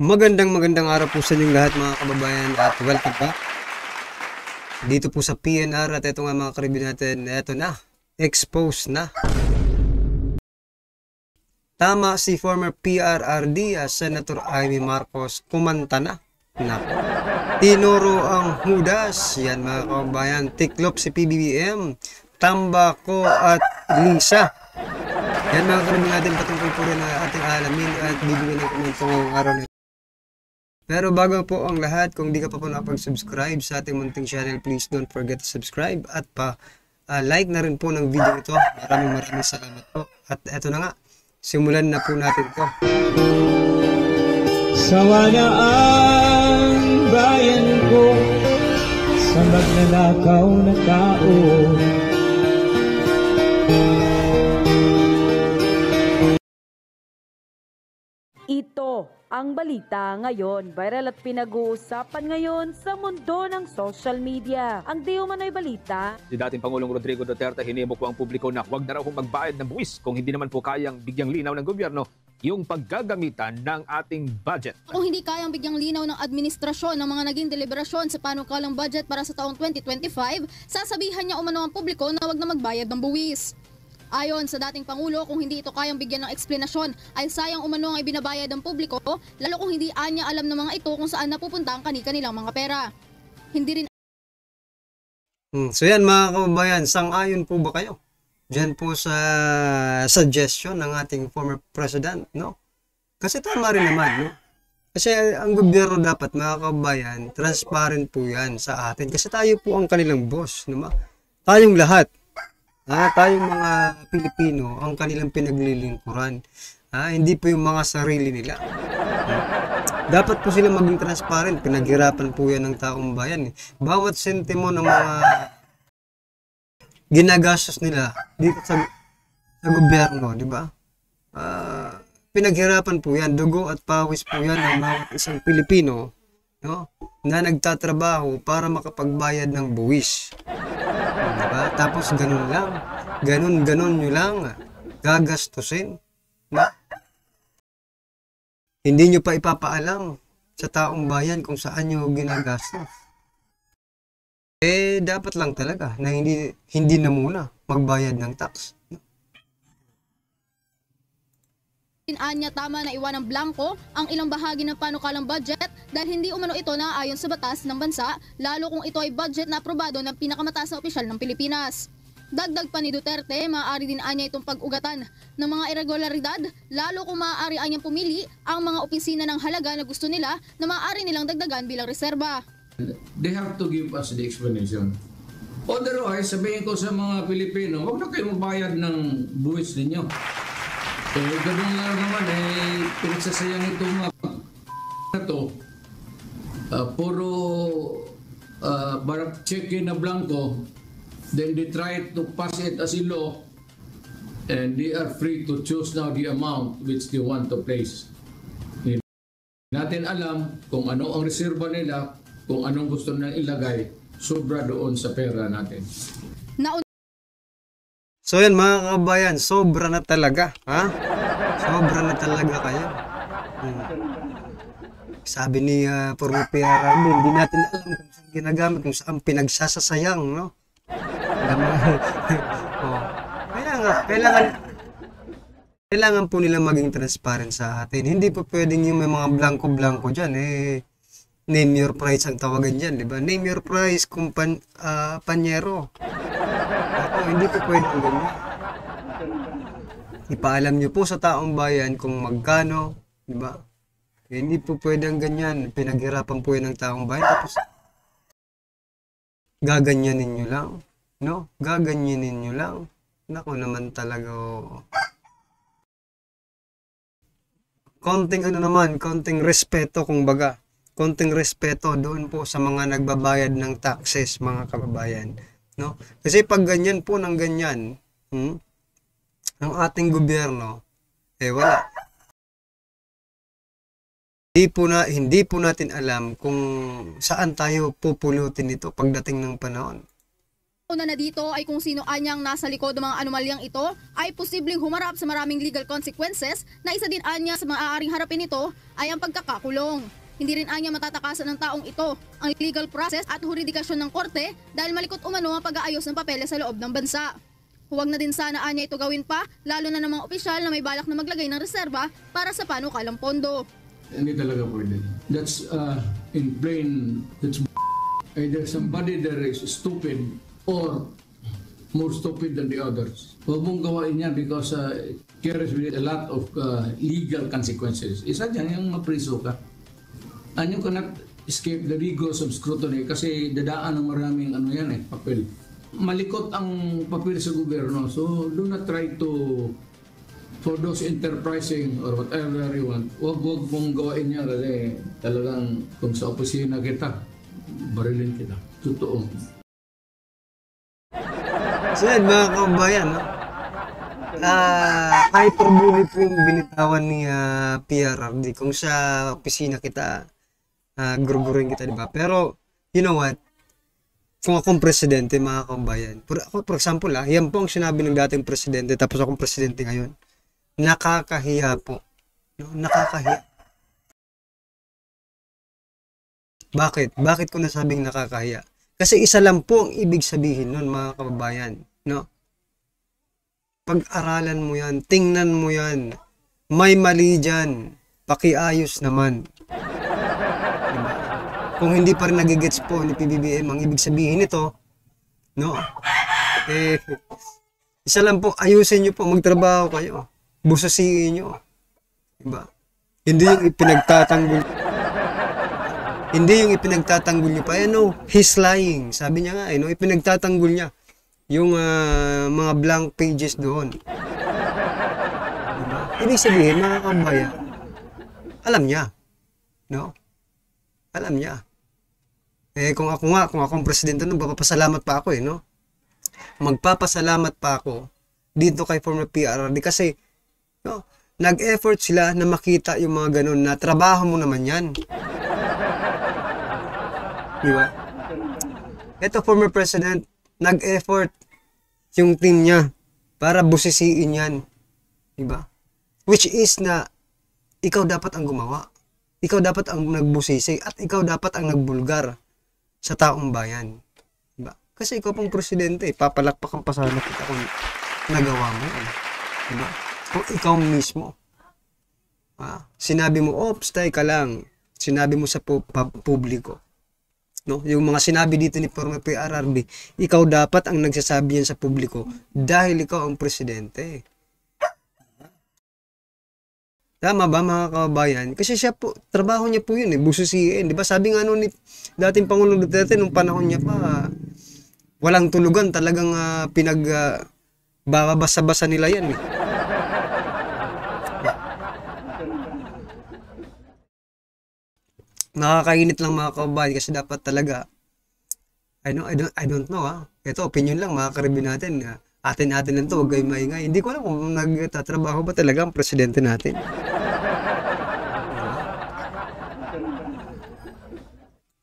Magandang araw po sa inyong lahat mga kababayan at welcome back dito po sa PNR at ito nga mga karibin natin, eto na, expose na. Tama si former PRRD Senator Amy Marcos, kumanta na. Nako. Tinuro ang hudas, yan mga kababayan, tiklop si PBBM, Tambako at Lisa. Yan mga karibin natin patungkol po rin na ating alamin at bibigyan ng komento ngayong araw na. Pero bago po ang lahat, kung di ka pa po nakapag-subscribe sa ating munting channel, please don't forget to subscribe at like na rin po ng video ito. Maraming salamat po. At eto na nga, simulan na po natin to. Sawa na ang bayan ko sa magnanakaw na tao. Ito ang balita ngayon. Viral at pinag-uusapan ngayon sa mundo ng social media. Ang di umano'y balita. Si dating Pangulong Rodrigo Duterte hinimok po ang publiko na huwag na raw magbayad ng buwis kung hindi naman po kayang bigyang linaw ng gobyerno yung paggagamitan ng ating budget. Kung hindi kayang bigyang linaw ng administrasyon ng mga naging deliberasyon sa panukalang budget para sa taong 2025, sasabihan niya umano ang publiko na huwag na magbayad ng buwis. Ayon sa dating Pangulo, kung hindi ito kayang bigyan ng eksplanasyon ay sayang umano ang ibinabayad ng publiko, lalo kung hindi anya alam ng mga ito kung saan napupunta ang kanilang mga pera. Hindi rin. So yan mga kababayan, sang-ayon po ba kayo diyan po sa suggestion ng ating former president, no? Kasi tama rin naman, no? Kasi ang gobyerno dapat mga kababayan, transparent po yan sa atin. Kasi tayo po ang kanilang boss, no? Tayong lahat. Tayong mga Pilipino ang kanilang pinaglilingkuran. Hindi po yung mga sarili nila. Dapat po sila maging transparent. Pinaghirapan po yan ng taong bayan. Bawat sentimo ng mga ginagastos nila dito sa gobyerno, di ba? Pinaghirapan po yan. Dugo at pawis po yan ng bawat isang Pilipino, no? Na nagtatrabaho para makapagbayad ng buwis. Diba? Tapos ganun lang. Ganun nyo lang gagastusin. Na? Hindi nyo pa ipapaalam sa taong bayan kung saan nyo ginagastos. Dapat lang talaga na hindi na muna magbayad ng tax. Anya tama na iwan ng blanco ang ilang bahagi ng panukalang budget dahil hindi umano ito naayon sa batas ng bansa, lalo kung ito ay budget na aprobado ng pinakamataas na opisyal ng Pilipinas. Dagdag pa ni Duterte, maaari din anya itong pag-ugatan ng mga irregularidad, lalo kung maaari anyang pumili ang mga opisina ng halaga na gusto nila na maaari nilang dagdagan bilang reserba. They have to give us the explanation. Otherwise, sabihin ko sa mga Pilipino, huwag na kayo magbayad ng buwis ninyo. Ganun lang naman, pinagsasayang itong mga na to. Puro check-in na blanco, then they try to pass it as a law, and they are free to choose now the amount which they want to place. Hindi natin alam kung ano ang reserva nila, kung anong gusto nila ilagay, sobra doon sa pera natin. So yan mga kabayan, sobra na talaga, Sobra na talaga kayo. Sabi ni former PRRD, hindi natin alam kung saan ginagamit, kung saan pinagsasasayang, no? Kailangan po nila maging transparent sa atin. Hindi po pwedeng yung may mga blanco-blanco dyan, name your price ang tawagan dyan, di ba? Name your price, panyero. Hindi po pwedeng ganyan. Ipaalam nyo po sa taong bayan kung magkano, di ba? Hindi po pwedeng ganyan. Pinaghirapan po yan ng taong bayan. Tapos, gaganyanin nyo lang. No? Gaganyanin nyo lang. Naku naman talaga. Konting respeto kung baga. Konting respeto doon po sa mga nagbabayad ng taxes, mga kababayan. No? Kasi pag ganyan po ng ganyan, ang ating gobyerno, wala. Hindi po natin alam kung saan tayo pupulutin ito pagdating ng panahon. Una na dito ay kung sino anyang nasa likod ng mga anomalyang ito ay posibleng humarap sa maraming legal consequences na isa din anya sa maaaring harapin nito ay ang pagkakakulong. Hindi rin anya matatakasan ng taong ito ang legal process at huridikasyon ng korte dahil malikot umano ang pag-aayos ng papeles sa loob ng bansa. Huwag na din sana anya ito gawin pa, lalo na ng mga opisyal na may balak na maglagay ng reserba para sa panukalang pondo. Hindi talaga pwede. That's in plain, that's either somebody there is stupid or more stupid than the others. Huwag mong gawain yan because it carries with a lot of legal consequences. Isa dyan yung mapriso ka. And you cannot escape the rigors of scrutiny kasi dadaan ng maraming papel. Malikot ang papel sa gobyerno. So do not try to, for those enterprising or whatever you want, huwag mong gawain niya kasi talagang kung sa opisina kita, barilin kita. Totoo. So yan mga kabayan, no? Hyperbole po yung binitawan ni PRRD kung sa opisina kita, gurugurin kita, diba? Pero, you know what? Kung akong presidente, mga kabayan, for example, yan po ang sinabi ng dating presidente, tapos akong presidente ngayon, nakakahiya po. No? Nakakahiya. Bakit? Bakit ko nasabing nakakahiya? Kasi isa lang po ang ibig sabihin nun, mga kababayan. No? Pag-aralan mo yan, tingnan mo yan, may mali dyan, pakiayos naman. Diba? Kung hindi pa rin nagigets po ni PBBM ang ibig sabihin nito, no? Isa lang po, ayusin nyo po, magtrabaho kayo, busasiin nyo. Diba? Hindi yung ipinagtatanggol. Hindi yung ipinagtatanggol niya pa. He's lying. Sabi niya nga, ipinagtatanggol niya yung mga blank pages doon. Diba? Ibig sabihin, mga kabayan, alam niya. No? Alam niya. Kung akong presidente, magpapasalamat pa ako, no? Magpapasalamat pa ako dito kay former PRRD kasi, no, nag-effort sila na makita yung mga ganun na trabaho mo naman yan. Diba? Ito, former president, nag-effort yung team niya para busisiin yan. Diba? Which is na ikaw dapat ang gumawa. Ikaw dapat ang nagbusisi at ikaw dapat ang nagbulgar sa taong bayan. Diba? Kasi ikaw pong presidente, papalakpakan pa sana kita kung nagawa mo. Diba? Kung ikaw mismo. Sinabi mo, stay ka lang. Sinabi mo sa publiko. No? Yung mga sinabi dito ni former PRRD, ikaw dapat ang nagsasabi yan sa publiko dahil ikaw ang presidente. Tama ba mga kababayan? Kasi siya po, trabaho niya po yun, busisiin. Di ba? Sabi nga ni dating Pangulong Duterte, nung panahon niya pa, walang tulugan, talagang babasa-basa nila yan. Nakakainit lang mga kababayan kasi dapat talaga, I don't know. Ito, opinion lang, mga karibin natin. Atin-atin lang to, huwag kayo maingay. Hindi ko alam kung nagtatrabaho ba talaga ang presidente natin.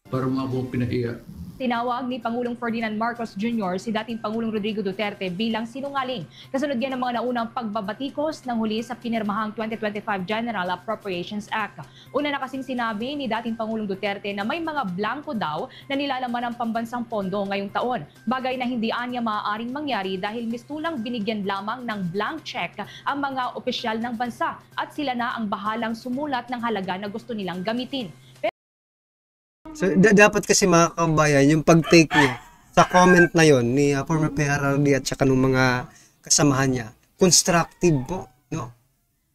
Para mabong pinahiya. Tinawag ni Pangulong Ferdinand Marcos Jr. si dating Pangulong Rodrigo Duterte bilang sinungaling. Kasunod yan ng mga naunang pagbabatikos ng huli sa pinirmahang 2025 General Appropriations Act. Una na kasing sinabi ni dating Pangulong Duterte na may mga blanco daw na nilalaman ng pambansang pondo ngayong taon. Bagay na hindi anya maaaring mangyari dahil mistulang binigyan lamang ng blank check ang mga opisyal ng bansa at sila na ang bahalang sumulat ng halaga na gusto nilang gamitin. So, dapat kasi mga kabayan, yung pag-take niya sa comment na yon ni former PRRD at saka ng mga kasamahan niya, constructive po, no?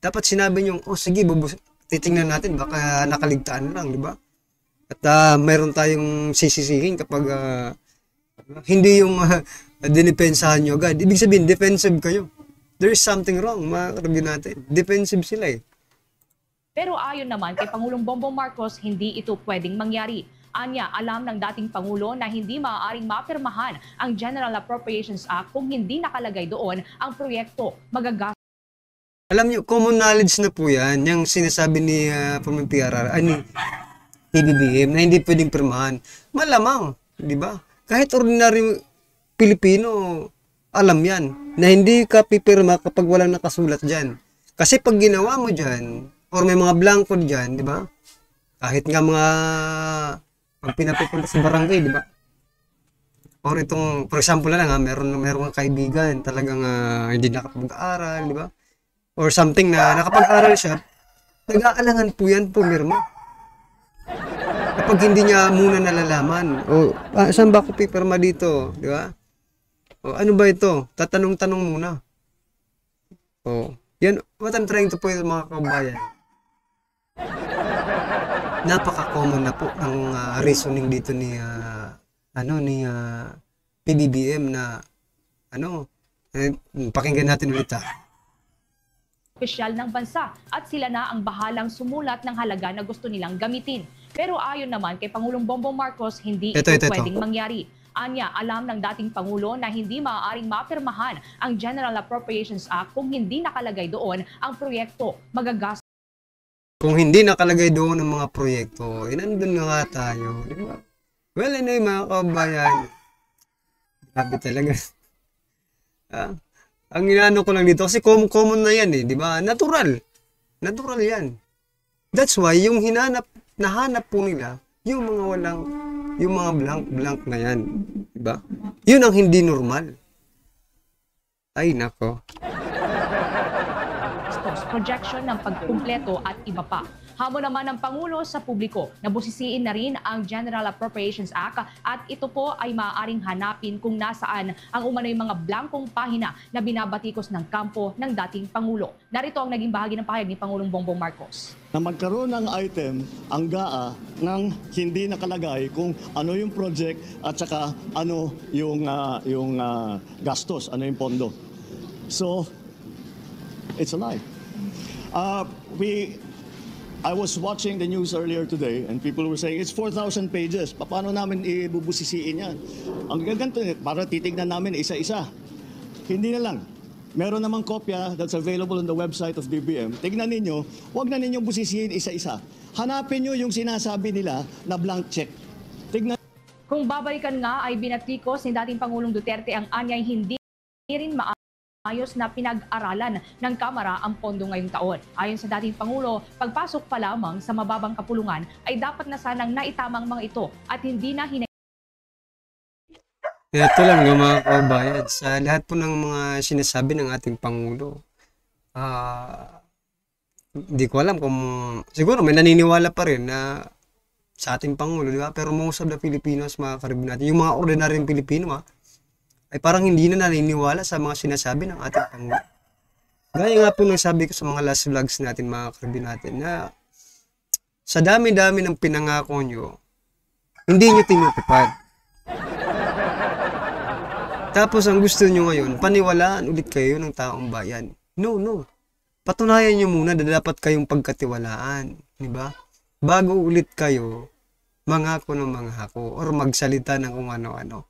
Dapat sinabi niyo, sige, titingnan natin, baka nakaligtaan lang, di ba? At mayroon tayong sisisihin kapag hindi yung dinipensahan nyo agad. Ibig sabihin, defensive kayo. There is something wrong, mga karabin natin. Defensive sila eh. Pero ayon naman kay Pangulong Bongbong Marcos, hindi ito pwedeng mangyari. Anya, alam ng dating Pangulo na hindi maaaring mapirmahan ang General Appropriations Act kung hindi nakalagay doon ang proyekto magagastos. Alam niyo, common knowledge na po yan, yung sinasabi ni former PRR, ni PBBM, na hindi pwedeng pirmahan. Malamang, di ba? Kahit ordinary Pilipino, alam yan, na hindi ka pipirma kapag walang nakasulat dyan. Kasi pag ginawa mo dyan, or may mga blanco dyan, di ba? Kahit nga mga, pag pinapupunta sa barangay, di ba? Or itong, for example na lang ha, meron kang kaibigan, talagang hindi nakapag-aral, di ba? Or something na nakapag-aral siya, nag-aalangan po yan, pumirma. Kapag hindi niya muna nalalaman, o saan ba ako pipirma dito, di ba? O ano ba ito? Tatanong-tanong muna. O, yan, what I'm trying to point out mga kabayan. Napaka-common na po ang reasoning dito ni PBBM na pakinggan natin ulit Opisyal ng bansa at sila na ang bahalang sumulat ng halaga na gusto nilang gamitin. Pero ayon naman kay Pangulong Bongbong Marcos, hindi ito pwedeng mangyari. Anya, alam ng dating Pangulo na hindi maaaring mapirmahan ang General Appropriations Act kung hindi nakalagay doon ang proyekto magagastos. Kung hindi nakalagay doon ang mga proyekto, nandun nga tayo. Di ba? Well, anyway mga kabayan, grabe talaga. Ang inaano ko lang dito, kasi common na yan di ba? Natural yan. That's why, yung nahanap po nila, yung mga blank na yan. Di ba? Yun ang hindi normal. Ay, nako. Projection ng pagkumpleto at iba pa. Hamon naman ng Pangulo sa publiko na busisiin na rin ang General Appropriations Act at ito po ay maaaring hanapin kung nasaan ang umano'y mga blankong pahina na binabatikos ng kampo ng dating Pangulo. Narito ang naging bahagi ng pahayag ni Pangulong Bongbong Marcos. Na magkaroon ng item ang GAA ng hindi nakalagay kung ano yung project at saka ano yung gastos, ano yung pondo. So, it's a lie. I was watching the news earlier today and people were saying it's 4,000 pages. Paano namin ibubusisiin yan? Ang gaganto, para titignan namin isa-isa. Hindi na lang. Meron namang kopya that's available on the website of BBM. Tignan ninyo, huwag na ninyong busisiin isa-isa. Hanapin nyo yung sinasabi nila na blank check. Tignan. Kung babalikan nga ay binatikos ni dating Pangulong Duterte ang anyay hindi rin ayos na pinag-aralan ng Kamara ang pondo ngayong taon. Ayon sa dating Pangulo, pagpasok pa lamang sa mababang kapulungan ay dapat na sanang naitamang mga ito at hindi na Ito lang ng mga kabayan, sa lahat po ng mga sinasabi ng ating Pangulo. Hindi ko alam kung, siguro may naniniwala pa rin na sa ating Pangulo, di ba? Pero most of the Filipinos, mga karibin natin, yung mga ordinaryong Pilipino, ay parang hindi na naniniwala sa mga sinasabi ng ating Pangulo. Gaya nga po nang sabi ko sa mga last vlogs natin, mga karibin natin, na sa dami-dami ng pinangako nyo, hindi nyo tinutupad. Tapos ang gusto nyo ngayon, paniwalaan ulit kayo ng taong bayan. No. Patunayan nyo muna na dapat kayong pagkatiwalaan. Diba? Bago ulit kayo, mangako ng mangako or magsalita ng kung ano-ano.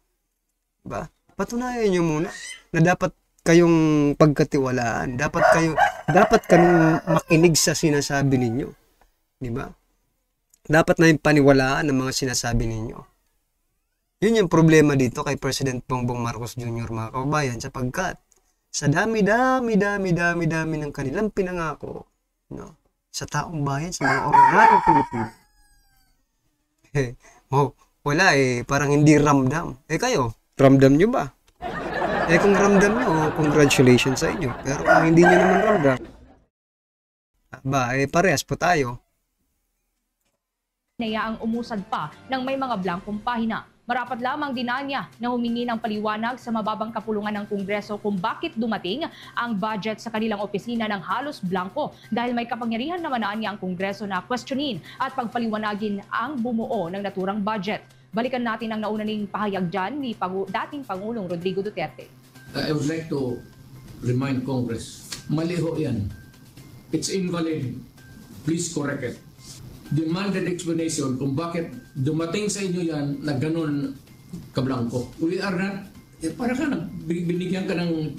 Diba? Patunayan nyo muna na dapat kayong pagkatiwalaan. Dapat kaming makinig sa sinasabi ninyo. Diba? Dapat na yung paniwalaan ng mga sinasabi ninyo. Yun yung problema dito kay President Bongbong Marcos Jr. mga kababayan, sapagkat sa dami ng kanilang pinangako, no, sa taong bayan, sa mga ordinaryong Pilipino. Wala parang hindi ramdam. Kayo, ramdam nyo ba? Kung ramdam nyo, congratulations sa inyo. Pero kung hindi nyo naman ramdam, parehas po tayo. Ang umusad pa ng may mga blankong pahina. Marapat lamang dinanya na humingi ng paliwanag sa mababang kapulungan ng Kongreso kung bakit dumating ang budget sa kanilang opisina ng halos blanko dahil may kapangyarihan naman niya ang Kongreso na questionin at pagpaliwanagin ang bumuo ng naturang budget. Balikan natin ang naunaning pahayag dyan ni dating Pangulong Rodrigo Duterte. I would like to remind Congress, maliho yan. It's invalid. Please correct it. Demanded explanation kung bakit dumating sa inyo yan na ganun kablangko. We are not, para ka binigyan ka ng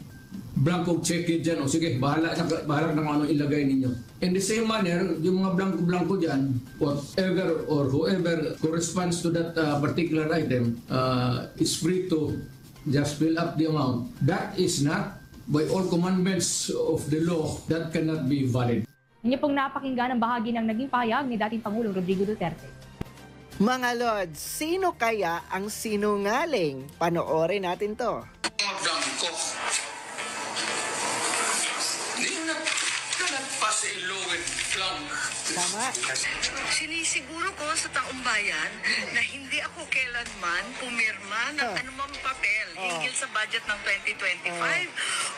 blanco check dyan, o sige, bahala na kung ano ilagay ninyo. In the same manner, yung mga blanco dyan, whatever or whoever corresponds to that particular item is free to just fill up the amount. That is not, by all commandments of the law, that cannot be valid. Inyo pong napakinggan ang bahagi ng naging pahayag ni dating Pangulong Rodrigo Duterte. Mga Lods, sino kaya ang sinungaling? Panoorin natin to. Blanco. Tama. Sinisiguro ko sa taong bayan na hindi ako kailanman pumirma ng anumang papel hinggil sa budget ng 2025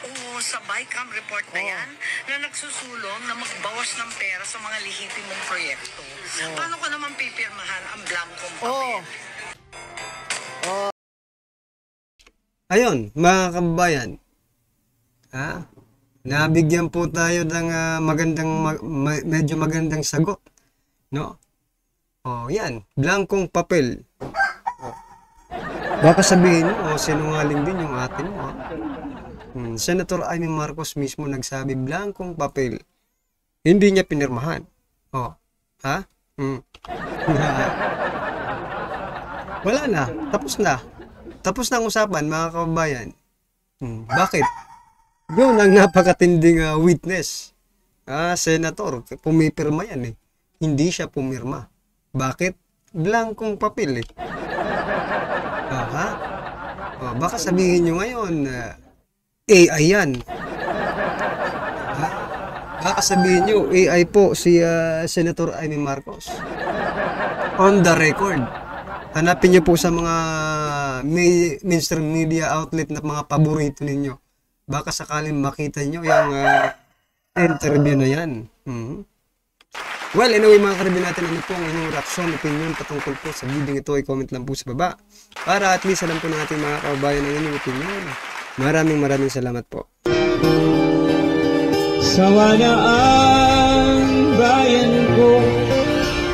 o sa BICAM report na yan na nagsusulong na magbawas ng pera sa mga lehitimong proyekto. Paano ko naman pipirmahan ang blankong papel? Ayun, mga kababayan. Nabigyan po tayo ng medyo magandang sagot. No? Yan. Blankong papel. Baka sabihin mo, sinungaling din yung atin mo. Senator Amy Marcos mismo nagsabi, blankong papel. Hindi niya pinirmahan. Wala na. Tapos na. Tapos na ang usapan, mga kababayan. Bakit? Yun ang napakatinding witness. Senator, pumipirma yan eh. Hindi siya pumirma. Bakit? Blankong papel eh. Baka sabihin nyo ngayon, AI yan. Baka sabihin nyo, AI po si Senator Amy Marcos. On the record. Hanapin nyo po sa mga mainstream media outlet na mga paborito ninyo. Baka sakaling makita nyo yung interview na yan. Well, anyway mga karibin natin, ano po ang inyong reaksyon, opinion patungkol po sa video ito, i-comment lang po sa baba. Para at least alam po ng ating mga kababayan ang inyong opinion. Maraming salamat po. Sawa na ang bayan ko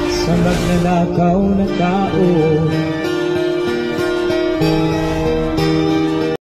sa magnanakaw na tao.